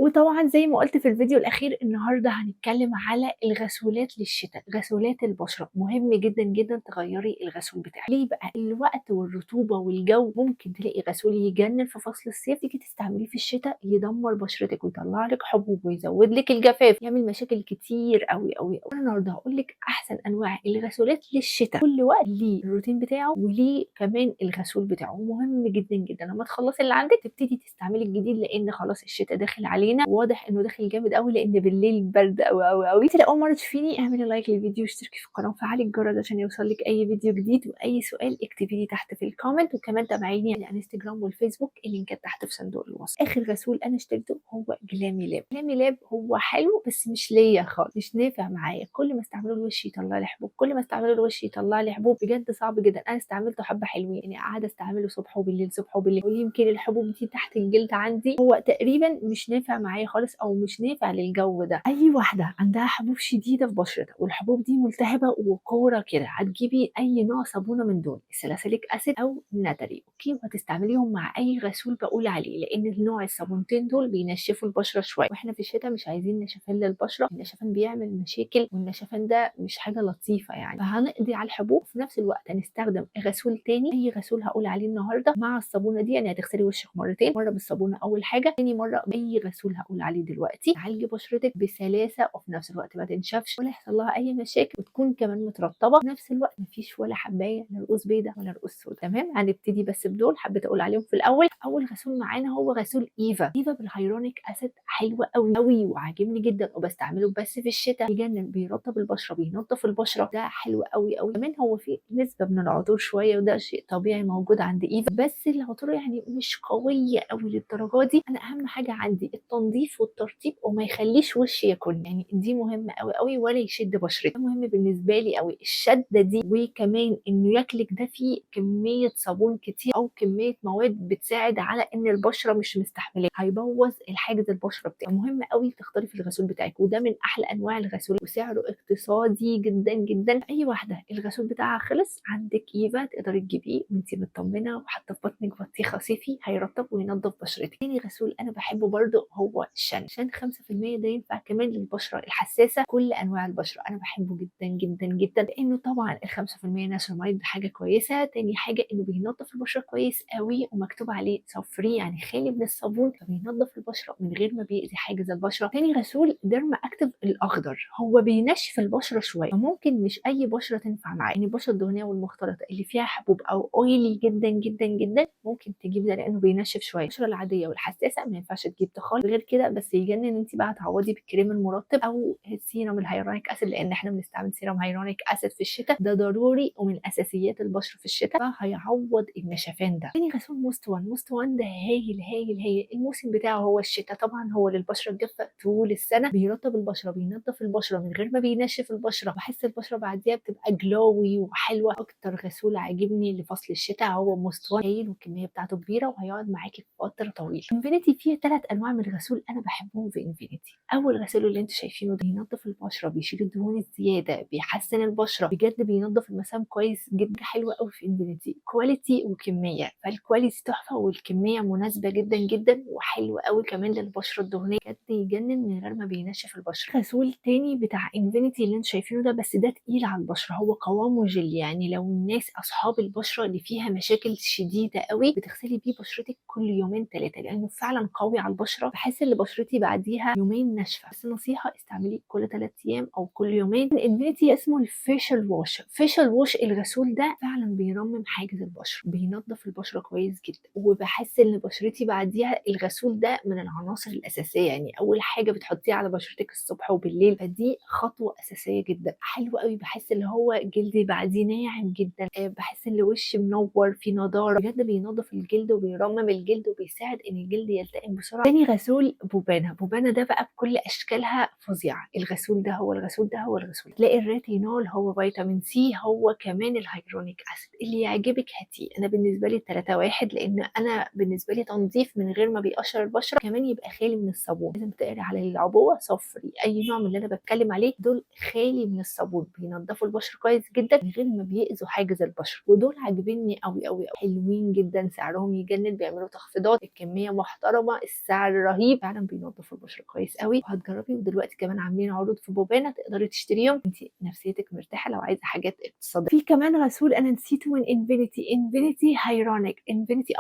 وطبعًا زي ما قُلت في الفيديو الأخير النهارده هنتكلم على الغسولات للشتا، غسولات البشرة، مهم جدًا، جدًا تغيّري الغسول بتاعِك. ليه بقى؟ الوقت والرطوبة والجو ممكن تلاقي غسول يجنن في فصل الصيف، تيجي تستعمليه في الشتا يدمر بشرتِك ويطلّع لِك حبوب ويزود لِك الجفاف، يعمل مشاكل كتير أوي، أوي. أنا النهارده هاقول لِك أحسن أنواع الغسولات للشتا، كل وقت ليه الروتين بتاعه وليه كمان الغسول بتاعه، ومهم جدًا، جدًا لمّا تخلّصي اللي عندِك تبتدي تستعملي الجديد، لإن خلاص الشتا داخل علينا، وواضح إنه داخل جامد أوي لإن بالليل برد أوي، أوي، أوي. أنتِ لو أول مرة تشوفيني اعملي لايك للفيديو واشتركي في القناة وفعّلي الجرس عشان يوصلِك أي فيديو جديد، وأي سؤال اكتبي لي تحت في الكومنت، وكمان تابعيني على الانستجرام والفيسبوك اللينكات تحت في صندوق الوصف. آخر غسول أنا اشتريته هو جلامي لاب. جلامي لاب هو حلو بس مش ليّا خالص، مش نافع معايا، كل ما استعمله لوشي يطلّع لي حبوب، كل ما استعمله لوشي يطلّع لي حبوب، بجد صعب جدًا. أنا استعملته حبة حلوين، يعني قاعدة استعمله صبح وبالليل، صبح وبالليل، ويمكن الحبوب دي تحت الجلد عندي هو تقريبًا مش نافع معايا خالص أو مش نافع للجو ده. أي واحدة عندها حبوب شديدة في بشرتها والحبوب دي ملتهبة وكورة كده، هتجيبي أي نوع صابونة من دول، ساليسيليك أسيد أو ناتالي، أوكي، وهتستعمليهم مع أي غسول باقول عليه، لإن النوع الصابونتين دول بينشفوا البشرة شوية، وإحنا في الشتا مش عايزين نشفان للبشرة، النشفان بيعمل مشاكل والنشفان ده مش حاجة لطيفة يعني، فهنقضي على الحبوب وفي نفس الوقت هنستخدم غسول تاني، أي غسول هاقول عليه النهارده مع الصابونة دي، يعني هتغسلي وشِك مرتين، مرة بالصابونة أول حاجة، تاني مرة بأي غسول هاقول عليه دلوقتي، تعالجي بشرتِك بسلاسة وفي نفس الوقت ما تنشفش ولا يحصل لها أي مشاكل وتكون كمان مترطبة، في نفس الوقت ما فيش ولا حباية لا رؤوس بيضا ولا رؤوس سودا، تمام؟ هنبتدي بس بدول حبيت أقول عليهم في الأول. أول غسول معانا هو غسول إيفا، إيفا بالهيرونيك أسيد حلو أوي، أوي وعاجبني جدًا وباستعمله بس في الشتا، بيجنن، بيرطب البشرة، بينضف البشرة، ده حلو أوي، أوي. كمان هو فيه نسبة من العطور شوية وده شيء طبيعي موجود عند إيفا، بس العطور يعني مش قوية أوي للدرجة دي. أنا أهم حاجة عندي التنضيف والترطيب وما يخليش وشي ياكلني، يعني دي مهمة أوي، أوي، ولا يشد بشرتي، ده مهم بالنسبة لي أوي، الشدة دي وكمان إنه ياكلِك ده فيه كمية صابون كتير أو كمية مواد بتساعد على إن البشرة مش مستحملاه، هيبوظ الحاجز البشرة بتاعِك، فمهم أوي تختاري في الغسول بتاعِك، وده من أحلى أنواع الغسول وسعره اقتصادي جدًا، جدًا. أي واحدة الغسول بتاعها خلص عندِك إيفا تقدري تجيبيه وأنتِ متطمنة وحاطة في بطنِك بطيخة صيفي هيرطب وينضف بشرتِك. تاني غسول أنا باحبه برضه هو الشن، شن 5% ده ينفع كمان للبشرة الحساسة، كل أنواع البشرة، أنا باحبه جدًا، جدًا، جدًا، لإنه طبعًا ال5% ناشونايد حاجة كويسة، تاني حاجة إنه بينضف البشرة كويس أوي ومكتوب عليه صفري يعني خالي من الصابون، فبينضف البشرة من غير ما بيأذي حاجز البشرة. تاني غسول ديرما أكتيف الأخضر، هو بينشف البشرة شوية، فممكن مش أي بشرة تنفع معاه، يعني البشرة الدهنية والمختلطة اللي فيها حبوب أو oily جدًا، جدًا، جدًا ممكن تجيب ده لإنه بينشف شوية، البشرة العادية والحساسة ما ينفعش تجيب ده خالص، غير كده بس يجنن إن أنتِ بقى تعوضي بالكريم المرطب أو السيرم الهيالورونيك أسيد، لإن إحنا بنستعمل سيرم هيالورونيك أسيد في الشتا، ده ضروري ومن أساسيات البشرة في الشتا، فهيعوض النشفان ده. تاني غسول موست وان، موست وان ده هايل، هايل، هايل، الموسم بتاعه هو الشتا، طبعًا هو للبشرة الجافة طول السنة، بيرطب البشرة، بينضف البشرة من غير ما بينشف البشرة، باحس البشرة بعديها بتبقى جلوي وحلوة. أكتر غسول عاجبني لفصل الشتا هو موست وان، هايل والكمية بتاعته كبيرة وهيقعد معاكِ فترة طويلة. انفينيتي فيه 3 أنواع من الغسول أنا باحبهم في انفينيتي، أول غسول اللي أنتم شايفينه ده بينضف البشرة، بيشيل الدهون الزيادة، بيحسن البشرة، بجد بينضف المسام كويس جدًا، حلوة أوي في انفينيتي، كواليتي وكمية، فالكواليتي تحفة والكمية مناسبة جدًا، جدًا، وحلوة أوي كمان للبشرة الدهنية، بجد يجنن من غير ما بينشف البشرة. غسول تاني بتاع انفينيتي اللي أنتم شايفينه ده بس ده تقيل على البشرة، هو قوامه جل، يعني لو الناس أصحاب البشرة اللي فيها مشاكل شديدة أوي بتغسلي بيه بشرتِك كل يومين 3 لأنه فعلًا قوي على البشرة، باحس إن بشرتي بعديها يومين ناشفة، بس نصيحة استعمليه كل 3 أيام أو كل يومين. انفينيتي اسمه الفيشل واش، فيشل واش الغسول ده فعلًا بيرمم حاجز البشرة، بينضف البشرة كويس جدًا، وباحس إن بشرتي بعديها الغسول ده من العناصر الأساسية، يعني أول حاجة بتحطيها على بشرتِك الصبح وبالليل، فدي خطوة أساسية جدًا، حلو أوي، باحس اللي هو جلدي بعديه ناعم جدًا، باحس إن وشي منور فيه نضارة، بجد بينضف الجلد وبيرمم الجلد وبيساعد إن الجلد يلتئم بسرعة. تاني غسول بوبانا، بوبانا ده بقى بكل أشكالها فظيعة، الغسول ده هو الغسول ده هو الغسول، تلاقي الريتينول هو فيتامين سي هو كمان الهيالورونيك أسيد، اللي يعجبِك هاتيه، أنا بالنسبة لي ال3 واحد لإن أنا بالنسبة لي تنضيف من غير ما بيقشر البشرة، كمان يبقى خالي من الصابون، لازم تقري على العبوة صفري، أي نوع من اللي أنا باتكلم عليه دول خالي من الصابون، بينضفوا البشرة كويس جدًا من غير ما بيأذوا حاجز البشرة، ودول عاجبيني أوي، أوي، أوي، حلوين جدًا، سعرهم يجنن، بيعملوا تخفيضات، الكمية محترمة، السعر رهيب، رهيب، فعلا بينضف البشره كويس قوي وهتجربي. ودلوقتي كمان عاملين عروض في بوبانا تقدري تشتريهم، انت نفسيتك مرتاحه لو عايزه حاجات اقتصاديه. في كمان غسول انا نسيته من انفينيتي هايرونيك، انفينيتي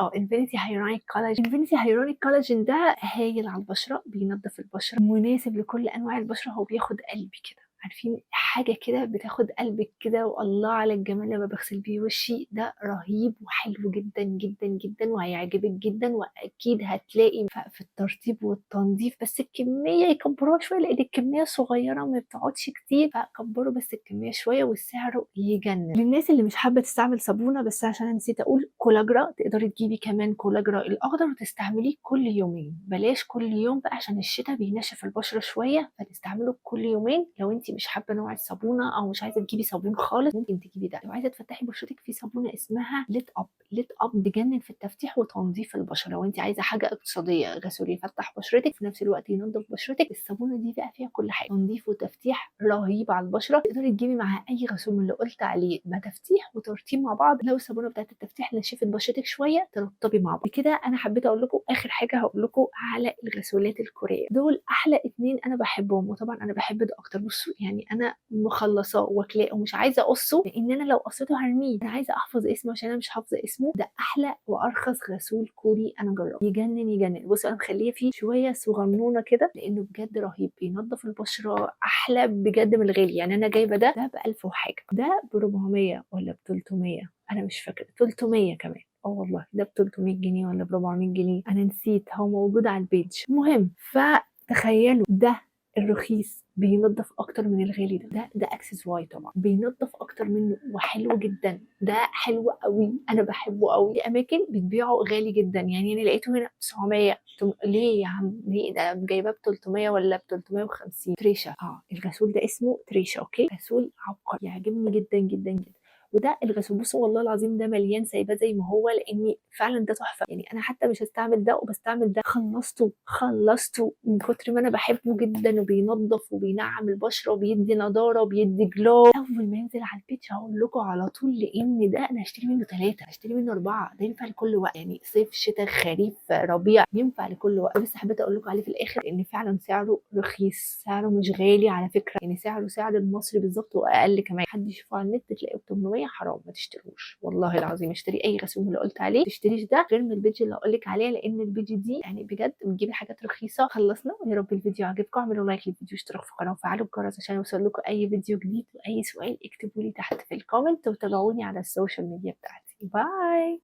هايرونيك كولاجين. انفينيتي هايرونيك كولاجين ده هايل على البشره، بينضف البشره، مناسب لكل انواع البشره. هو بياخد قلبي كده، عارفين حاجه كده بتاخد قلبك كده، والله على الجمال لما بغسل بيه وشي. ده رهيب وحلو جدا جدا جدا وهيعجبك جدا، واكيد هتلاقي في الترطيب والتنظيف. بس الكميه يكبروها شويه لان الكميه صغيره وما بتقعدش كتير، فكبروا بس الكميه شويه، والسعر يجنن. للناس اللي مش حابه تستعمل صابونه، بس عشان نسيت اقول كولاجرا، تقدري تجيبي كمان كولاجرا الاخضر وتستعمليه كل يومين. بلاش كل يوم بقى عشان الشتاء بينشف البشره شويه، فتستعمله كل يومين. لو انت مش حابه نوع الصابونه او مش عايزه تجيبي صابون خالص، ممكن تجيبي ده. لو عايزه تفتحي بشرتك، في صابونه اسمها ليت اب. ليت اب تجنن في التفتيح وتنظيف البشره. لو انت عايزه حاجه اقتصاديه، غسول يفتح بشرتك في نفس الوقت ينظف بشرتك، الصابونه دي بقى فيها كل حاجه، تنظيف وتفتيح رهيب على البشره. تقدري تجيبي معاها اي غسول من اللي قلت عليه، ما تفتيح وترطيب مع بعض. لو الصابونه بتاعت التفتيح نشفت بشرتك شويه، ترطبي مع بعض. بكده انا حبيت اقول لكم اخر حاجه هقول لكم على الغسولات الكوريه. دول احلى اتنين انا بحبهم، وطبعا انا بحب ده اكتر. بصوا يعني انا مخلصاه واكلاه ومش عايزه اقصه، لان انا لو قصيته هرميه. انا عايزه احفظ اسمه عشان انا مش حافظه اسمه. ده احلى وارخص غسول كوري انا جربته، يجنن يجنن. بصوا انا مخليه فيه شويه صغنونه كده لانه بجد رهيب، بينظف البشره احلى بجد من الغالي. يعني انا جايبه ده ب 1000 وحاجه، ده ب 400 ولا ب 300، انا مش فاكره، 300 كمان. اه والله ده ب 300 جنيه ولا ب 400 جنيه، انا نسيت، هو موجود على البيج. المهم، فتخيلوا ده الرخيص بينظف اكتر من الغالي. ده اكسس واي طبعا بينظف اكتر منه وحلو جدا. ده حلو قوي، انا بحبه قوي. في اماكن بتبيعه غالي جدا، يعني انا لقيته هنا 900. ليه يا عم ليه؟ ده جايباه ب 300 ولا ب 350. تريشا، الغسول ده اسمه تريشا. اوكي، غسول عبقري يعجبني جدا جدا جدا. وده الغسول بصوا والله العظيم ده مليان سايباه زي ما هو، لاني فعلا ده تحفه. يعني انا حتى مش هستعمل ده وبستعمل ده. خلصته من كتر ما انا بحبه جدا، وبينظف وبينعم البشره وبيدي نضاره وبيدي جلو. اول ما ينزل على البيتش هقول لكم على طول، لان ده انا هشتري منه 3، هشتري منه 4. ده ينفع لكل وقت، يعني صيف شتاء خريف ربيع، ينفع لكل وقت. بس حبيت اقول لكم عليه في الاخر لان فعلا سعره رخيص، سعره مش غالي على فكره. يعني سعر المصري بالظبط واقل كمان. حد يشوفه على النت تلاقيه ب 800، حرام ما تشتروش والله العظيم. اشتري اي غسول اللي قلت عليه، تشتريش ده غير من البيج اللي اقول لك عليها، لان البيج دي يعني بجد بتجيبي حاجات رخيصه. خلصنا، يا رب الفيديو عجبكم. اعملوا لايك للفيديو، اشتركوا في القناه وفعلوا الجرس عشان يوصل لكم اي فيديو جديد. واي سؤال اكتبوا لي تحت في الكومنت، وتابعوني على السوشيال ميديا بتاعتي. باي.